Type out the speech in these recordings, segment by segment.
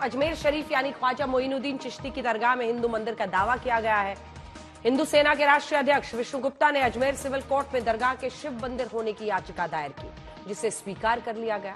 अजमेर शरीफ यानी ख्वाजा मोइनुद्दीन चिश्ती की दरगाह में हिंदू मंदिर का दावा किया गया है। हिंदू सेना के राष्ट्रीय अध्यक्ष विष्णु गुप्ता ने अजमेर सिविल कोर्ट में दरगाह के शिव मंदिर होने की याचिका दायर की, जिसे स्वीकार कर लिया गया।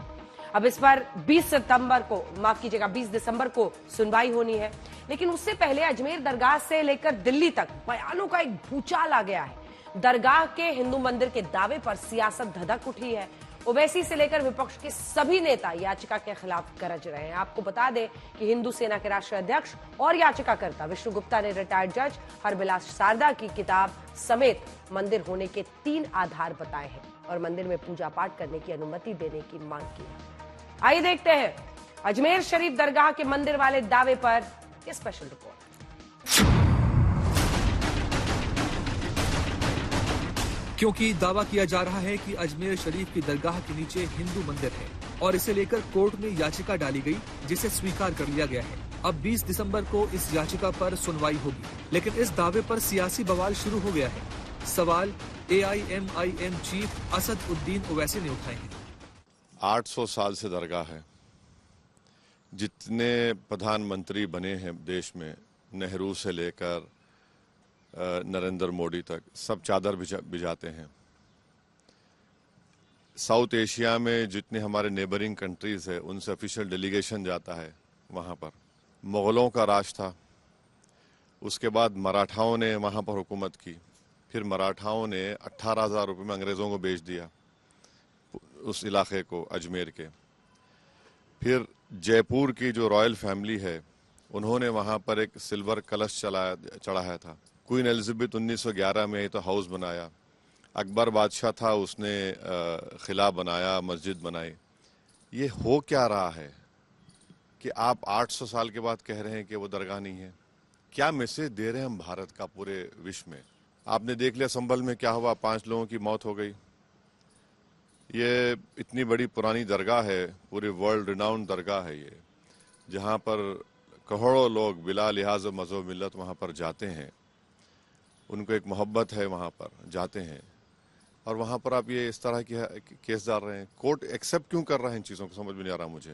अब इस पर 20 दिसंबर को सुनवाई होनी है, लेकिन उससे पहले अजमेर दरगाह से लेकर दिल्ली तक बयानों का एक भूचाल आ गया है। दरगाह के हिंदू मंदिर के दावे पर सियासत धधक उठी है। ओवैसी से लेकर विपक्ष के सभी नेता याचिका के खिलाफ गरज रहे हैं। आपको बता दें कि हिंदू सेना के राष्ट्रीय अध्यक्ष और याचिकाकर्ता विष्णु गुप्ता ने रिटायर्ड जज हरबिलास शारदा की किताब समेत मंदिर होने के 3 आधार बताए हैं और मंदिर में पूजा पाठ करने की अनुमति देने की मांग की है। आइए देखते हैं अजमेर शरीफ दरगाह के मंदिर वाले दावे पर ये स्पेशल रिपोर्ट। क्योंकि दावा किया जा रहा है कि अजमेर शरीफ की दरगाह के नीचे हिंदू मंदिर है और इसे लेकर कोर्ट में याचिका डाली गई, जिसे स्वीकार कर लिया गया है। अब 20 दिसंबर को इस याचिका पर सुनवाई होगी, लेकिन इस दावे पर सियासी बवाल शुरू हो गया है। सवाल AIMIM चीफ असद उद्दीन ओवैसी ने उठाए हैं। 800 साल से दरगाह है। जितने प्रधानमंत्री बने हैं देश में, नेहरू से लेकर नरेंद्र मोदी तक, सब चादर बिछाते हैं। साउथ एशिया में जितने हमारे नेबरिंग कंट्रीज है, उनसे ऑफिशियल डेलीगेशन जाता है वहाँ पर। मुगलों का राज था, उसके बाद मराठाओं ने वहाँ पर हुकूमत की, फिर मराठाओं ने 18,000 रुपये में अंग्रेज़ों को बेच दिया उस इलाके को, अजमेर के। फिर जयपुर की जो रॉयल फैमिली है, उन्होंने वहाँ पर एक सिल्वर कलश चढ़ाया था। क्वीन एलिजाबेथ 1911 में तो हाउस बनाया। अकबर बादशाह था, उसने किला बनाया, मस्जिद बनाई। ये हो क्या रहा है कि आप 800 साल के बाद कह रहे हैं कि वो दरगाह नहीं है? क्या मैसेज दे रहे हैं हम भारत का पूरे विश्व में? आपने देख लिया संभल में क्या हुआ, 5 लोगों की मौत हो गई। ये इतनी बड़ी पुरानी दरगाह है, पूरे वर्ल्ड रिनाउंड दरगाह है ये, जहाँ पर करोड़ों लोग बिला लिहाज मज़हब मिल्लत वहाँ पर जाते हैं। उनको एक मोहब्बत है, वहाँ पर जाते हैं, और वहाँ पर आप ये इस तरह की केस डाल रहे हैं। कोर्ट एक्सेप्ट क्यों कर रहा है इन चीज़ों को, समझ में नहीं आ रहा मुझे।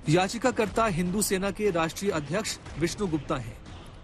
याचिकाकर्ता हिंदू सेना के राष्ट्रीय अध्यक्ष विष्णु गुप्ता हैं।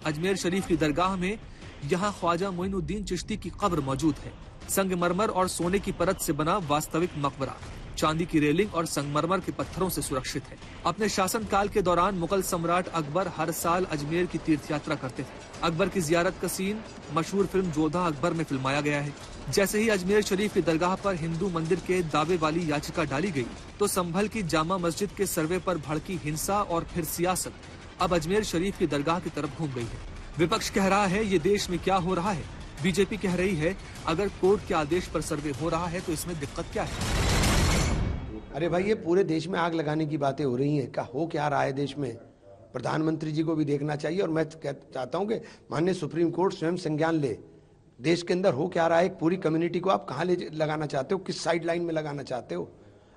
अजमेर शरीफ की दरगाह में यहाँ ख्वाजा मोइनुद्दीन चिश्ती की कब्र मौजूद है। संगमरमर और सोने की परत से बना वास्तविक मकबरा चांदी की रेलिंग और संगमरमर के पत्थरों से सुरक्षित है। अपने शासनकाल के दौरान मुगल सम्राट अकबर हर साल अजमेर की तीर्थ यात्रा करते थे। अकबर की जियारत का सीन मशहूर फिल्म जोधा अकबर में फिल्माया गया है। जैसे ही अजमेर शरीफ की दरगाह पर हिंदू मंदिर के दावे वाली याचिका डाली गई, तो संभल की जामा मस्जिद के सर्वे पर भड़की हिंसा और फिर सियासत अब अजमेर शरीफ की दरगाह की तरफ घूम गई है। विपक्ष कह रहा है ये देश में क्या हो रहा है। बीजेपी कह रही है अगर कोर्ट के आदेश पर सर्वे हो रहा है तो इसमें दिक्कत क्या है? अरे भाई, ये पूरे देश में आग लगाने की बातें हो रही हैं। हो क्या रहा है देश में, प्रधानमंत्री जी को भी देखना चाहिए। और मैं चाहता हूं कि माननीय सुप्रीम कोर्ट स्वयं संज्ञान ले। देश के अंदर हो क्या रहा है, एक पूरी कम्युनिटी को आप कहाँ ले लगाना चाहते हो, किस साइड लाइन में लगाना चाहते हो?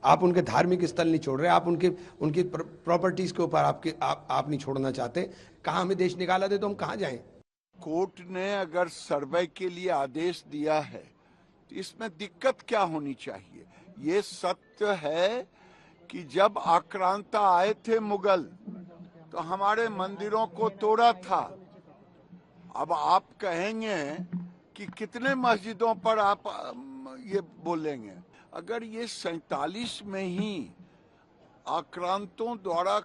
आप उनके धार्मिक स्थल नहीं छोड़ रहे, आप उनकी प्रॉपर्टीज के ऊपर आप नहीं छोड़ना चाहते। कहाँ हमें देश निकाला दे तो हम कहाँ जाएं? कोर्ट ने अगर सर्वे के लिए आदेश दिया है तो इसमें दिक्कत क्या होनी चाहिए? ये सत्य है कि जब आक्रांता आए थे मुगल तो हमारे मंदिरों को तोड़ा था। अब आप कहेंगे कि कितने मस्जिदों पर आप ये बोलेंगे? अगर ये 47 में ही आक्रांतों द्वारा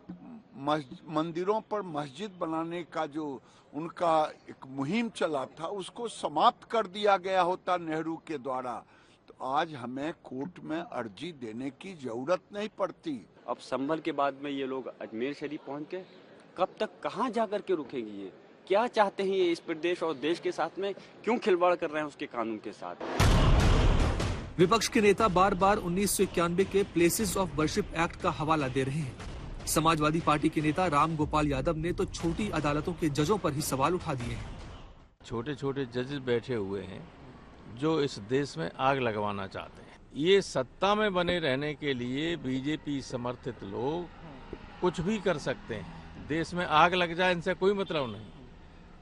मंदिरों पर मस्जिद बनाने का जो उनका एक मुहिम चला था, उसको समाप्त कर दिया गया होता नेहरू के द्वारा, तो आज हमें कोर्ट में अर्जी देने की जरूरत नहीं पड़ती। अब संभल के बाद में ये लोग अजमेर शरीफ पहुंच के कब तक कहां जाकर के रुकेंगे? ये क्या चाहते हैं? ये इस प्रदेश और देश के साथ में क्यों खिलवाड़ कर रहे हैं उसके कानून के साथ? विपक्ष के नेता बार बार 1991 के प्लेसेस ऑफ वर्शिप एक्ट का हवाला दे रहे हैं। समाजवादी पार्टी के नेता राम गोपाल यादव ने तो छोटी अदालतों के जजों पर ही सवाल उठा दिए हैं। छोटे छोटे जजेस बैठे हुए हैं जो इस देश में आग लगवाना चाहते हैं। ये सत्ता में बने रहने के लिए बीजेपी समर्थित लोग कुछ भी कर सकते हैं। देश में आग लग जाए इनसे कोई मतलब नहीं,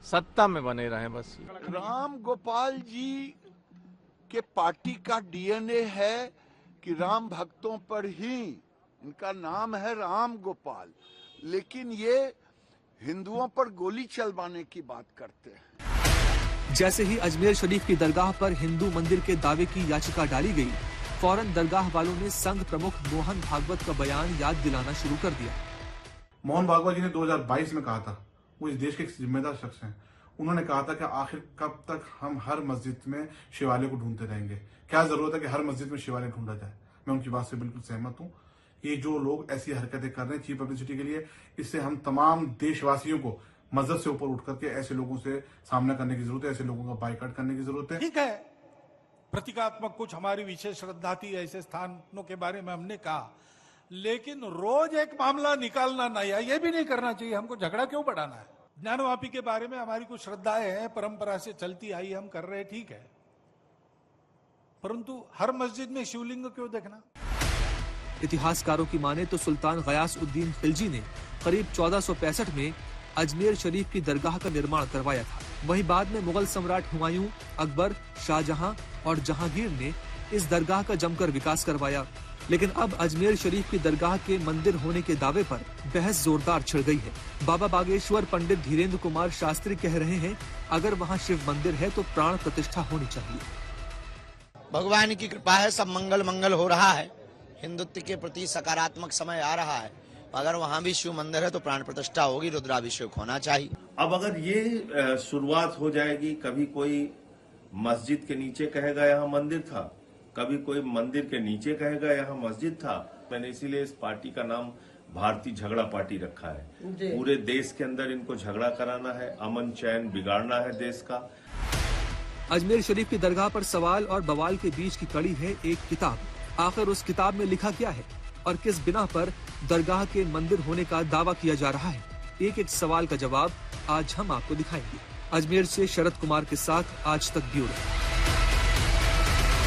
सत्ता में बने रहें बस। राम गोपाल जी के पार्टी का डीएनए है कि राम भक्तों पर ही, इनका नाम है राम गोपाल। लेकिन ये हिंदुओं पर गोली चलवाने की बात करते हैं। जैसे ही अजमेर शरीफ की दरगाह पर हिंदू मंदिर के दावे की याचिका डाली गई, फौरन दरगाह वालों ने संघ प्रमुख मोहन भागवत का बयान याद दिलाना शुरू कर दिया। मोहन भागवत जी ने 2022 में कहा था, वो इस देश के एक जिम्मेदार शख्स हैं। उन्होंने कहा था कि आखिर कब तक हम हर मस्जिद में शिवालय को ढूंढते रहेंगे, क्या जरूरत है कि हर मस्जिद में शिवालय ढूंढा जाए। मैं उनकी बात से बिल्कुल सहमत हूँ। ये जो लोग ऐसी हरकतें कर रहे हैं चीप पब्लिसिटी के लिए, इससे हम तमाम देशवासियों को मस्जिद से ऊपर उठ करके ऐसे लोगों से सामना करने की जरूरत है, ऐसे लोगों का बाइकआउट करने की जरूरत है। ठीक है, प्रतीकात्मक कुछ हमारी विशेष श्रद्धा थी, ऐसे स्थानों के बारे में हमने कहा, लेकिन रोज एक मामला निकालना नया, ये भी नहीं करना चाहिए। हमको झगड़ा क्यों बढ़ाना है? ज्ञानवापी के बारे में हमारी कुछ श्रद्धाएं हैं, परंपरा से चलती आई, हम कर रहे, ठीक है, परंतु हर मस्जिद में शिवलिंग क्यों देखना? इतिहासकारों की माने तो सुल्तान गयास उद्दीन खिलजी ने करीब 1465 में अजमेर शरीफ की दरगाह का निर्माण करवाया था। वहीं बाद में मुगल सम्राट हुमायूं, अकबर, शाहजहां और जहांगीर ने इस दरगाह का जमकर विकास करवाया। लेकिन अब अजमेर शरीफ की दरगाह के मंदिर होने के दावे पर बहस जोरदार छिड़ गई है। बाबा बागेश्वर पंडित धीरेन्द्र कुमार शास्त्री कह रहे हैं, अगर वहाँ शिव मंदिर है तो प्राण प्रतिष्ठा होनी चाहिए। भगवान की कृपा है, सब मंगल मंगल हो रहा है, हिंदुत्व के प्रति सकारात्मक समय आ रहा है। अगर वहाँ भी शिव मंदिर है तो प्राण प्रतिष्ठा होगी, रुद्राभिषेक होना चाहिए। अब अगर ये शुरुआत हो जाएगी, कभी कोई मस्जिद के नीचे कहेगा यहाँ मंदिर था, कभी कोई मंदिर के नीचे कहेगा यहाँ मस्जिद था। मैंने इसीलिए इस पार्टी का नाम भारतीय झगड़ा पार्टी रखा है। पूरे देश के अंदर इनको झगड़ा कराना है, अमन चैन बिगाड़ना है देश का। अजमेर शरीफ की दरगाह पर सवाल और बवाल के बीच की कड़ी है एक किताब। आखिर उस किताब में लिखा क्या है और किस बिना पर दरगाह के मंदिर होने का दावा किया जा रहा है? एक एक सवाल का जवाब आज हम आपको दिखाएंगे। अजमेर से शरद कुमार के साथ आज तक ब्यूरो।